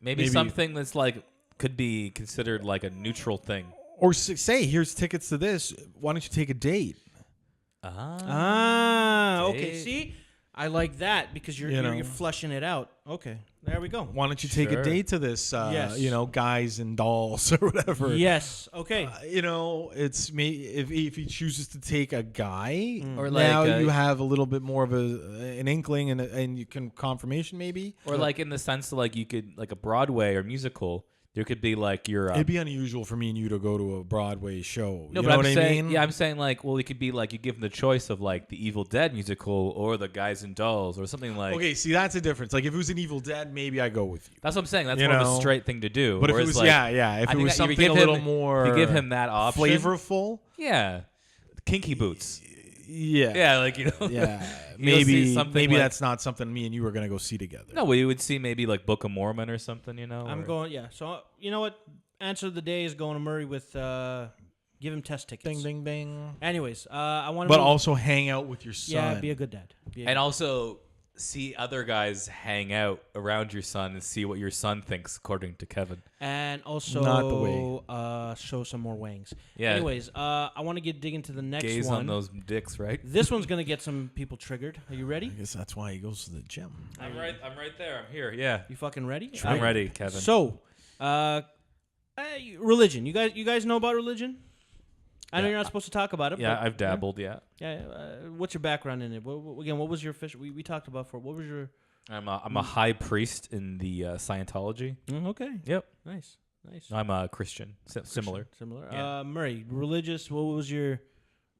C: Maybe something that's like could be considered like a neutral thing.
D: Or say, here's tickets to this. Why don't you take a date?
B: Okay.
C: Date.
B: See, I like that because you're fleshing it out. Okay, there we go.
D: Why don't you take a date to this?
B: Yes.
D: Guys and dolls or whatever.
B: Yes. Okay.
D: It's me. If he chooses to take a guy,
C: Or
D: now
C: like,
D: you have a little bit more of an inkling and you can confirmation maybe.
C: Or like in the sense of like you could like a Broadway or musical. There could be like your.
D: It'd be unusual for me and you to go to a Broadway show.
C: No,
D: you
C: but
D: know
C: I'm
D: what I
C: saying,
D: mean?
C: yeah, I'm saying like, well, it could be like you give them the choice of like the Evil Dead musical or the Guys and Dolls or something like.
D: Okay, see, that's a difference. Like if it was an Evil Dead, maybe I go with you.
C: That's what I'm saying. That's more of a straight thing to do.
D: But if it was, if it was something a little more,
C: you give him that option,
D: flavorful.
C: Yeah, kinky boots.
D: Yeah,
C: like
D: yeah.
C: maybe
D: maybe that's not something me and you were gonna go see together.
C: No, we would see maybe like Book of Mormon or something.
B: I'm going. Yeah. So you know what? Answer of the day is going to Murray with give him test tickets.
D: Ding, ding, ding.
B: Anyways, I want to.
D: But also hang out with your son.
B: Yeah, be a good dad.
C: And also see other guys hang out around your son and see what your son thinks, according to Kevin.
B: And also
D: Not the way.
B: Show some more wangs.
C: Yeah.
B: Anyways, I want to dig into the next
C: Gaze
B: one.
C: on those dicks, right?
B: This one's gonna get some people triggered. Are you ready?
D: I guess that's why he goes to the gym.
C: I'm right there. I'm here. Yeah.
B: You fucking ready?
C: I'm ready, Kevin.
B: So, religion. You guys know about religion? I know you're not supposed to talk about it.
C: Yeah,
B: but,
C: I've dabbled. Yeah.
B: Yeah. What's your background in it? Again, what was your fish? We talked about for. What was your?
C: I'm a high priest in the Scientology.
B: Okay.
C: Yep.
B: Nice.
C: I'm a Christian. Similar.
B: Similar.
C: Yeah.
B: Murray, religious. What was your?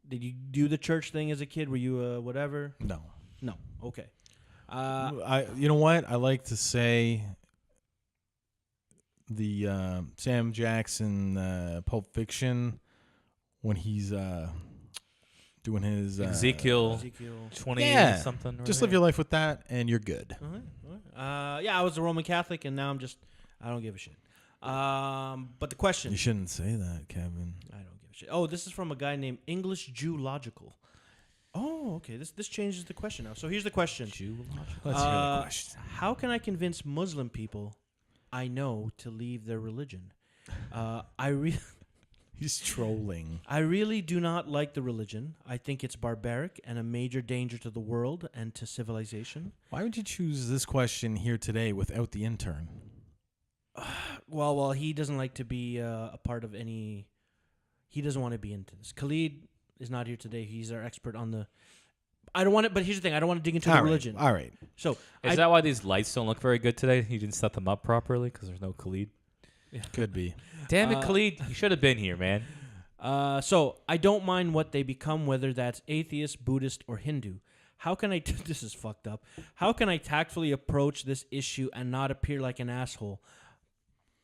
B: Did you do the church thing as a kid? Were you whatever?
D: No.
B: Okay.
D: You know what? I like to say the Sam Jackson Pulp Fiction when he's doing his
C: Ezekiel 20 something.
D: Just live your life with that, and you're good.
B: Yeah, I was a Roman Catholic, and now I don't give a shit. But the question.
D: You shouldn't say that, Kevin.
B: I don't give a shit. Oh, this is from a guy named English Jew Logical. Oh, okay. This changes the question now. So here's the question.
D: Let's hear the question.
B: How can I convince Muslim people I know to leave their religion?
D: He's trolling.
B: I really do not like the religion. I think it's barbaric and a major danger to the world and to civilization.
D: Why would you choose this question here today without the intern?
B: Well, he doesn't like to be a part of any. He doesn't want to be into this. Khalid is not here today. He's our expert on the. I don't want it, but here's the thing. I don't want to dig into the religion.
D: All right.
B: So
C: is that why these lights don't look very good today? He didn't set them up properly because there's no Khalid.
D: Yeah. Could be.
C: Damn it, Khalid! You should have been here, man.
B: So I don't mind what they become, whether that's atheist, Buddhist, or Hindu. How can I? This is fucked up. How can I tactfully approach this issue and not appear like an asshole?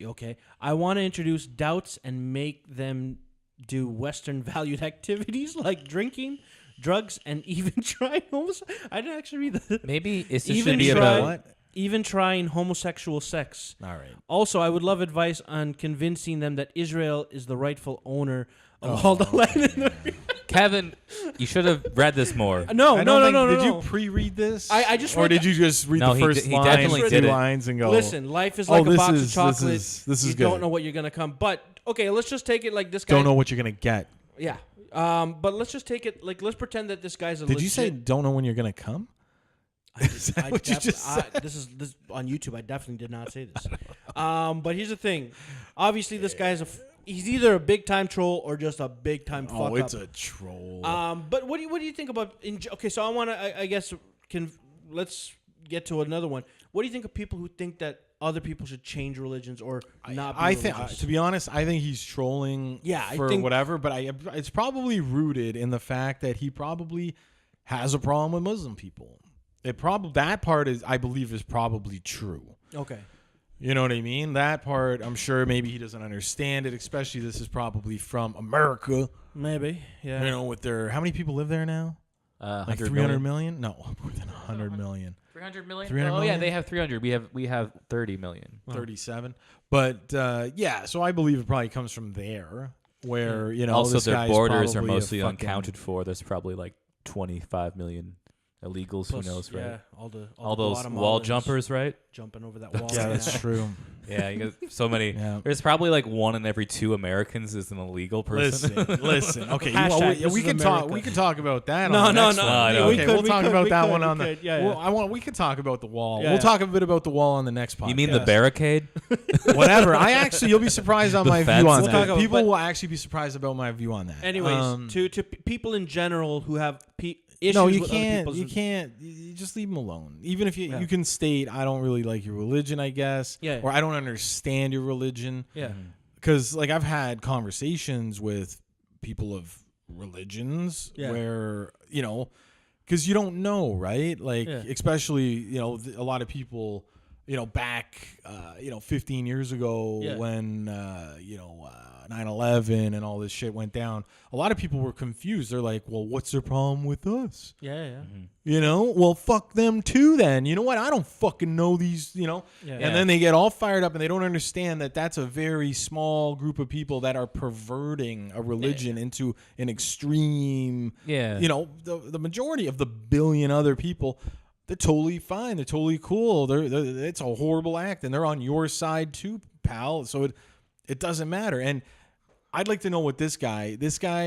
B: Okay, I want to introduce doubts and make them do Western valued activities like drinking, drugs, and even trying I didn't actually read that.
C: Maybe it should be about what?
B: Even trying homosexual sex.
D: All right.
B: Also, I would love advice on convincing them that Israel is the rightful owner of all the land in the
C: Kevin, you should have read this more.
B: No.
D: Did you pre-read this?
B: I just
D: or
B: read
D: did you just read the first
C: he definitely
D: two
C: did
D: lines and go?
B: Listen, life is like a box of chocolate.
D: This is
B: you
D: good.
B: don't know what you're gonna come. But okay, let's just take it like this guy.
D: Don't know what you're gonna get.
B: Yeah. But let's just take it like let's pretend that this guy's a.
D: Did you say don't know when you're gonna come?
B: This is on YouTube. I definitely did not say this. But here's the thing. Obviously, this guy's he's either a big time troll or just a big time fuck up.
D: Oh, it's a troll.
B: But what do you think about? Okay, so I want to. I guess let's get to another one. What do you think of people who think that other people should change religions or not?
D: I think, to be honest, I think he's trolling. For whatever. But it's probably rooted in the fact that he probably has a problem with Muslim people. That part I believe is probably true.
B: Okay.
D: You know what I mean? That part, I'm sure maybe he doesn't understand it, especially this is probably from America.
B: Maybe, yeah.
D: You know, with how many people live there now? Like 300 million? No, more than 100 million.
C: 300 million?
D: 300
C: million?
D: million?
C: Yeah, they have 300. We have 30 million.
D: 37. But, yeah, so I believe it probably comes from there where,
C: also
D: this
C: their
D: guy's
C: borders are
D: probably
C: mostly unaccounted for. There's probably like 25 million illegals.
B: Plus,
C: who knows, right?
B: Yeah,
C: All those wall
B: Guatemalans
C: jumpers, right?
B: jumping over that wall.
D: Yeah, that's true.
C: Yeah, you got so many.
D: Yeah.
C: There's probably like 1 in every 2 Americans is an illegal person.
D: Listen. Okay,
B: Hashtag,
D: we
B: this
D: can
B: is
D: talk.
B: America.
D: We can talk about that.
B: No,
D: on the
B: no,
D: next
B: no.
D: one.
C: I know.
B: We
D: Okay,
B: could,
D: we'll
B: we
D: talk
B: could,
D: about
B: we
D: that
B: could,
D: one
B: we
D: on the.
B: could. Yeah, yeah.
D: We could talk about the wall.
B: Yeah,
D: We'll
B: yeah.
D: talk a bit about the wall on the next podcast.
C: You mean the barricade?
D: Whatever. You'll be surprised on
C: The
D: my
C: fence?
D: view on
C: We'll
D: that.
B: talk about-
D: People
B: but-
D: will actually be surprised about my view on that.
B: Anyways, to people in general who have issues
D: no, you
B: with
D: can't.
B: other
D: You
B: people's...
D: can't. You just leave them alone. Even if
B: Yeah.
D: you can state, I don't really like your religion, I guess,
B: Yeah.
D: or I don't understand your religion.
B: Yeah.
D: Because like I've had conversations with people of religions
B: Yeah.
D: where because you don't know, right? Like
B: Yeah.
D: especially a lot of people back 15 years ago
B: Yeah.
D: when 9/11 and all this shit went down. A lot of people were confused. They're like, well, what's their problem with us?
B: Yeah, yeah.
D: Well, fuck them too then. You know what? I don't fucking know these,
B: Yeah.
D: And then they get all fired up and they don't understand that that's a very small group of people that are perverting a religion into an extreme,
C: Yeah.
D: the majority of the billion other people, they're totally fine. They're totally cool. It's a horrible act and they're on your side too, pal. So it doesn't matter. And I'd like to know what this guy,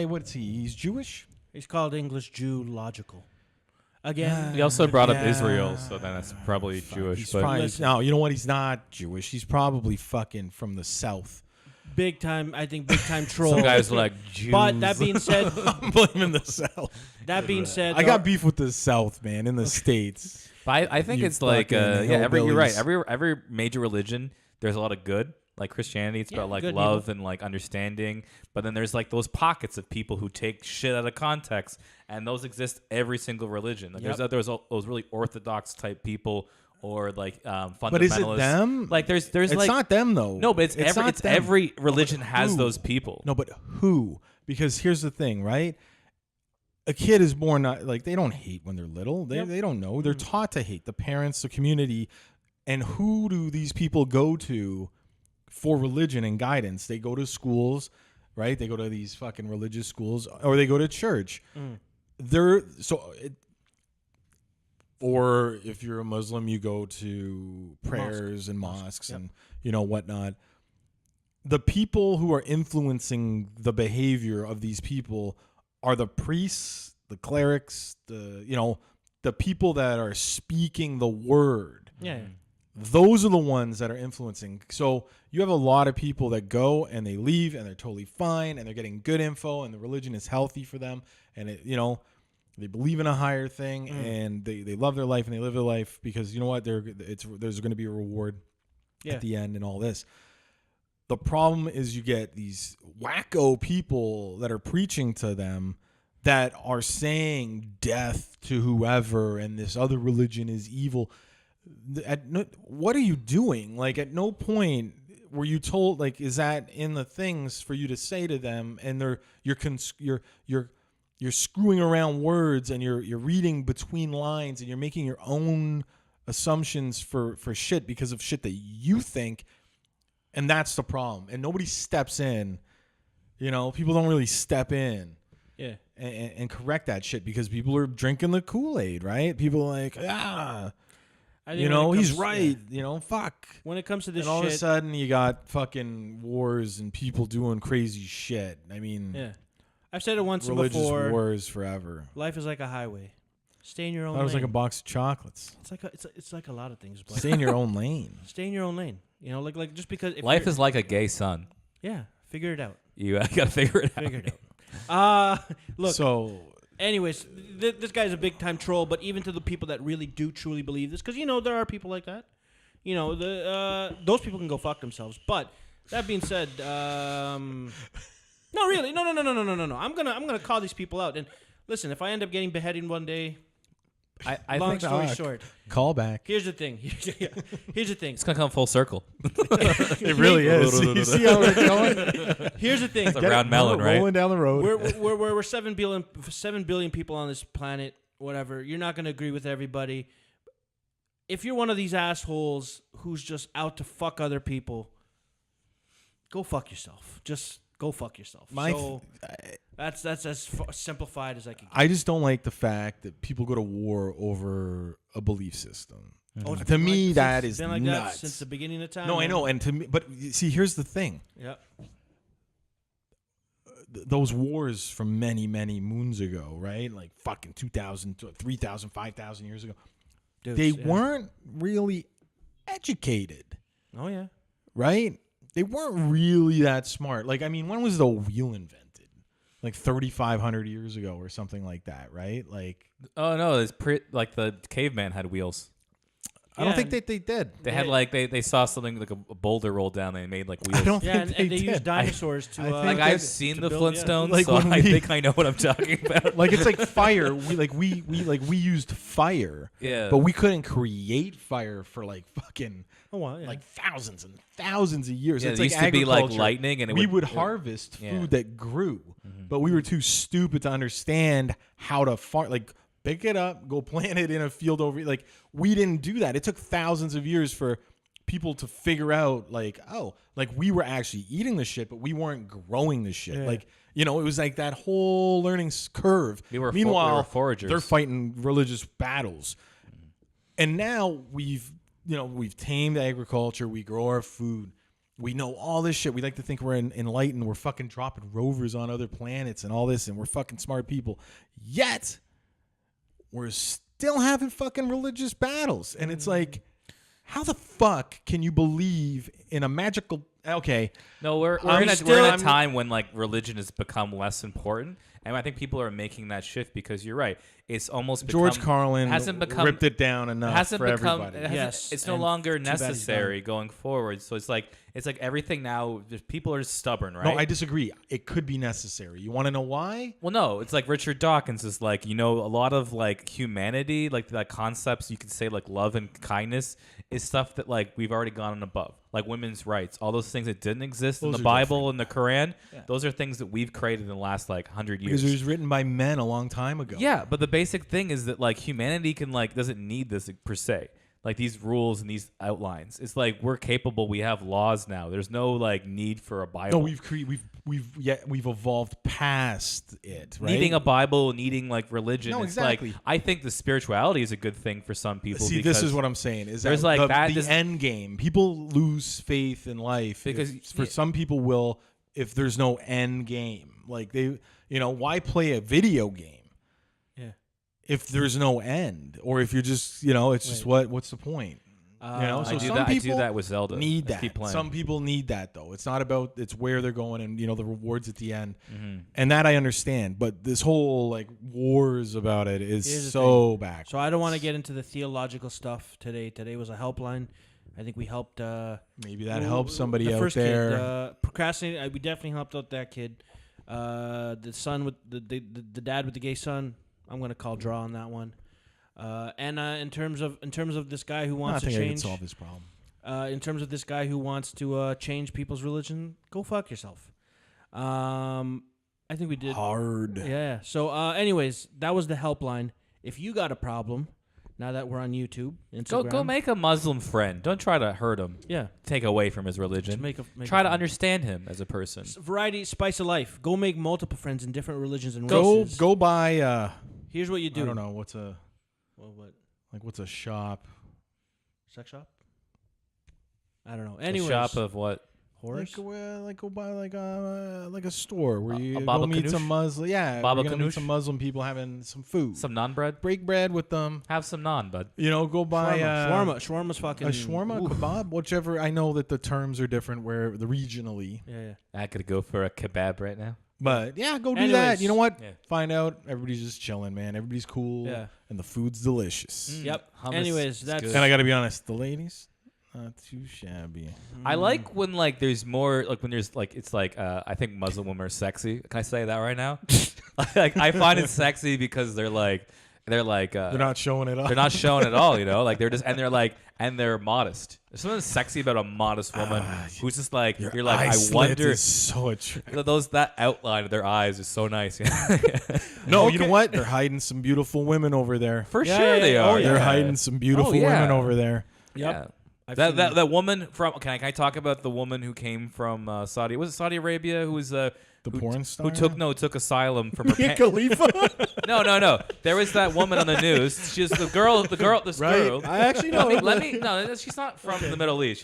D: what's he? He's Jewish?
B: He's called English Jew logical. Again,
C: He also brought up
D: Yeah.
C: Israel, so then that's probably Jewish.
D: He's
C: But
D: probably,
B: Listen.
D: no, you know what? He's not Jewish. He's probably fucking from the South.
B: big time troll.
C: some guys are like Jews.
B: But that being said,
D: I'm blaming the South.
B: I
D: I got beef with the South, man, in the States.
C: But I think
D: You
C: it's like
D: fucking
C: you're right.
D: hillbillies.
C: Every major religion, there's a lot of good. Like Christianity, it's
B: Yeah,
C: about like
B: good
C: love
B: evil.
C: and like understanding. But then there's like those pockets of people who take shit out of context, and those exist every single religion. Like
B: Yep.
C: there's those really orthodox type people, or like fundamentalists.
D: But is it them?
C: Like there's
D: It's
C: like
D: not them though.
C: no, but it's
D: not them.
C: every religion has
D: who?
C: those people.
D: No, but who? Because here's the thing, right? A kid is born not like they don't hate when they're little. They don't know. They're taught to hate. The parents, the community, and who do these people go to for religion and guidance? They go to schools, right? They go to these fucking religious schools, or they go to church. Or if you're a Muslim, you go to prayers and mosques
B: Yep.
D: and whatnot. The people who are influencing the behavior of these people are the priests, the clerics, the people that are speaking the word.
B: Yeah.
D: Those are the ones that are influencing. So you have a lot of people that go and they leave and they're totally fine and they're getting good info and the religion is healthy for them and they believe in a higher thing and they love their life and they live their life because you know what there's going to be a reward at the end and all this. The problem is you get these wacko people that are preaching to them that are saying death to whoever and this other religion is evil. What are you doing? Like at no point were you told like is that in the things for you to say to them and you're screwing around words and you're reading between lines and you're making your own assumptions for shit because of shit that you think, and that's the problem. And nobody steps in. People don't really step in.
B: Yeah.
D: And correct that shit because people are drinking the Kool-Aid, right? People are like,
B: I think when it
D: he's
B: comes-
D: right.
B: yeah.
D: Fuck.
B: When it comes to this
D: And all
B: shit,
D: of a sudden, you got fucking wars and people doing crazy shit. I mean,
B: yeah. I've said it once
D: religious
B: before.
D: wars forever.
B: Life is like a highway. Stay in your own
D: That was
B: lane.
D: like a box of chocolates.
B: It's like a lot of things. But
D: Stay in your own lane.
B: stay in your own lane. Like just because if
C: Life
B: you're-
C: is like a gay son.
B: yeah. Figure it out.
C: You gotta figure it out.
B: Figure it out. Look.
D: So
B: Anyways, this guy's a big time troll, but even to the people that really do truly believe this, because there are people like that. Those people can go fuck themselves. But that being said, no, really, no. I'm gonna call these people out. And listen, if I end up getting beheaded one day,
C: I
B: long
C: think
B: story
D: Fuck.
B: short,
D: call back.
B: here's the thing. Here's the thing.
C: it's gonna come full circle.
D: It really is. You see how we're going?
B: Here's the thing.
C: It's a round melon, right?
D: Rolling down the road.
B: We're 7 billion people on this planet. Whatever. You're not gonna agree with everybody. If you're one of these assholes who's just out to fuck other people, go fuck yourself. Just go fuck yourself. That's as simplified as I can.
D: I just don't like the fact that people go to war over a belief system.
B: Oh, it's
D: To
B: been
D: me,
B: like,
D: that
B: it's
D: is
B: been like
D: nuts.
B: that since the beginning of time.
D: No, I
B: man.
D: know, and to me, but see, here's the thing:
B: Yeah.
D: those wars from many, many moons ago, right? Like fucking 2,000, 3,000, 5,000 years ago.
B: Dudes,
D: They
B: yeah.
D: weren't really educated,
B: Oh yeah.
D: right? They weren't really that smart. Like, I mean, when was the wheel invented? Like 3,500 years ago or something like that, right? Like,
C: Oh no, it's like the caveman had wheels.
D: I don't
B: Yeah,
D: think that they did.
C: They had like they saw something like a boulder roll down. They made like wheels.
D: I don't
B: Yeah,
D: think
B: and they
D: did.
B: used dinosaurs to.
D: I think
C: like
D: that-
C: I've seen
B: to
C: the
B: build, yeah.
C: Flintstones,
D: Like
C: so
D: when
C: I
D: we-
C: think I know what I'm talking about.
D: Like, it's like fire. We used fire.
C: Yeah.
D: But we couldn't create fire for like fucking
B: Oh wow. Yeah.
D: like thousands and thousands of years.
C: Yeah,
D: It's
C: it
D: like
C: used to be like
D: agriculture.
C: lightning, and
D: we would harvest
C: yeah.
D: food that grew, but we were too stupid to understand how to farm. Like, pick it up, go plant it in a field over. Like, we didn't do that. It took thousands of years for people to figure out, like, oh, like we were actually eating the shit, but we weren't growing the shit.
B: Yeah.
D: Like, you know, it was like that whole learning curve.
C: We were
D: Meanwhile,
C: foragers.
D: they're fighting religious battles, and now we've tamed agriculture. We grow our food. We know all this shit. We like to think we're enlightened. We're fucking dropping rovers on other planets and all this, and we're fucking smart people. Yet, we're still having fucking religious battles. And it's like, how the fuck can you believe in a magical... Okay.
C: No, we're
D: I'm
C: in
D: still-
C: a time when like religion has become less important, and I think people are making that shift because you're right. It's almost
D: George
C: become,
D: Carlin
C: hasn't become
D: ripped it down enough
C: hasn't
D: for
C: become
D: everybody.
C: it hasn't-
B: Yes,
C: it's no
B: and
C: longer
B: too bad he's
C: necessary going forward. So it's like everything now. Just people are stubborn, right?
D: No, I disagree. It could be necessary. You want to know why?
C: Well, no, it's like Richard Dawkins is like, a lot of like humanity, like concepts you could say like love and kindness is stuff that like we've already gone above, like women's rights, all those things that didn't exist in
D: Those
C: the
D: are
C: Bible and the Quran. Those are things that we've created in the last like 100 years.
D: Because it was written by men a long time ago.
C: Yeah, but the basic thing is that like humanity can like doesn't need this per se. Like these rules and these outlines. It's like we're capable. We have laws now. There's no like need for a Bible.
D: No, we've evolved past it. Right?
C: Needing a Bible, needing like religion.
D: No,
C: it's
D: exactly.
C: like I think the spirituality is a good thing for some people.
D: See,
C: because
D: this is what I'm saying. Is
C: there's
D: that
C: like
D: the,
C: that
D: the
C: is-
D: end game? People lose faith in life
C: Because-
D: for some people will if there's no end game. Like why play a video game?
B: Yeah.
D: If there's no end, or if you're just, it's just what's the point? So
C: I do
D: some
C: that. I do
D: people
C: that with Zelda.
D: need
C: I
D: that.
C: keep playing.
D: Some people need that though. It's not about it's where they're going and the rewards at the end, and that I understand. But this whole like wars about it
B: Here's
D: is
B: the
D: so back.
B: So I don't want to get into the theological stuff today. Today was a helpline. I think we helped.
D: Maybe that helps somebody
B: the
D: out
B: first
D: there.
B: Kid, procrastinating. We definitely helped out that kid. The son with the dad with the gay son. I'm gonna call draw on that one. And in terms of this guy who
D: I
B: wants to
D: think I can
B: change,
D: solve this problem.
B: in terms of this guy who wants to change people's religion, go fuck yourself. I think we did.
D: Hard.
B: Yeah. So, anyways, that was the helpline. If you got a problem, now that we're on YouTube, Instagram,
C: Go make a Muslim friend. Don't try to hurt him.
B: Yeah.
C: Take away from his religion.
B: Just make a
C: Try to
B: friend.
C: understand him as a person.
B: Variety, spice of life. Go make multiple friends in different religions and
D: Go
B: races.
D: go buy.
B: Here's what you do.
D: I don't know what's a
B: Well, what?
D: what's a shop.
B: Sex shop? I don't know.
C: A
B: Anyways,
C: shop of what?
B: horse.
D: Like go buy like a store where you
C: Baba
D: go meet
C: Ganoush?
D: some Muslim. Yeah,
C: Baba
D: we're gonna meet
C: Ganoush?
D: some Muslim people having some food.
C: Some naan bread?
D: Break bread with them.
C: Have some naan, bud.
D: Go buy
B: Shawarma's fucking
D: a shawarma,
B: oof.
D: kebab, whichever. I know that the terms are different where the regionally,
B: Yeah.
C: I could go for a kebab right now.
D: but yeah, go do
B: Anyways.
D: that. You know what?
C: Yeah.
D: Find out everybody's just chilling, man. Everybody's cool,
B: Yeah.
D: and the food's delicious.
B: Yep.
C: Hummus
B: Anyways,
C: is
B: that's
C: good.
D: And I got to be honest, the ladies, not too shabby.
C: I like when like there's more like when there's like it's like I think Muslim women are sexy. Can I say that right now? Like I find it sexy because they're
D: They're not showing it off.
C: they're not showing at all, like they're just and they're modest. There's something sexy about a modest woman who's just like you're like
D: Eye
C: I
D: slit
C: wonder
D: is so attractive.
C: that outline of their eyes is so nice.
D: No, you know what? They're hiding some beautiful women over there.
C: For
B: Yeah,
C: sure
B: yeah,
C: they
B: yeah.
C: are.
B: Oh, yeah.
D: They're
C: yeah.
D: hiding some beautiful
C: Oh, yeah.
D: women over there.
B: Yep.
C: Yeah. That woman from can I talk about the woman who came from Saudi? Was it Saudi Arabia? Who was
D: porn star
C: who took asylum from her
B: Mia Khalifa.
C: No. There was that woman on the news. She's this girl.
B: I actually know.
C: No, she's not from the Middle East.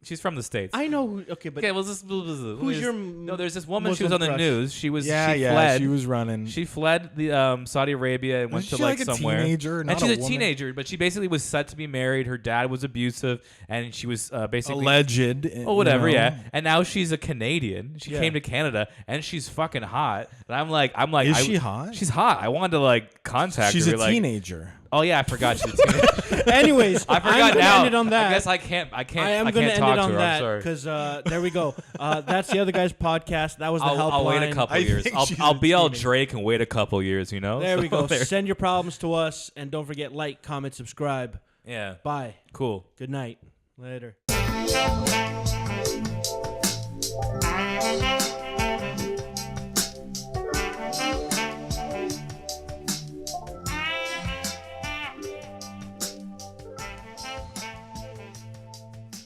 C: She's from the States.
B: I know. Okay, but
C: okay. Well,
B: who's your
C: no? There's this woman.
B: Muslim
C: She was on the
B: crush?
C: news. She
D: fled.
C: fled.
D: She was running.
C: She fled the Saudi Arabia and went to
D: Isn't she like a
C: somewhere.
D: teenager,
C: and
D: not
C: she's
D: a
C: a
D: woman?
C: teenager, but she basically was set to be married. Her dad was abusive, and she was basically
D: Alleged.
C: or whatever.
D: you know.
C: Yeah, and now she's a Canadian. She came to Canada, and she's fucking hot. And I'm like,
D: Is she hot?
C: She's hot. I wanted to contact
D: She's
C: her.
D: a teenager.
C: Oh yeah, I forgot she's a teenager.
B: Anyways,
C: I forgot
B: I'm gonna
C: now.
B: end it on that.
C: I guess I can't.
B: I am
C: I
B: going to
C: can't
B: end
C: talk
B: it on
C: to her. I'm
B: that
C: sorry.
B: because there we go. That's the other guy's podcast. That was the Helpline.
C: I'll wait a couple
D: I
C: years.
D: think she's
C: I'll
D: a
C: be all
D: teenager.
C: Drake and wait a couple years. You know.
B: There we
C: So
B: go. Send your problems to us, and don't forget comment, subscribe.
C: Yeah.
B: Bye.
C: Cool.
B: Good night. Later.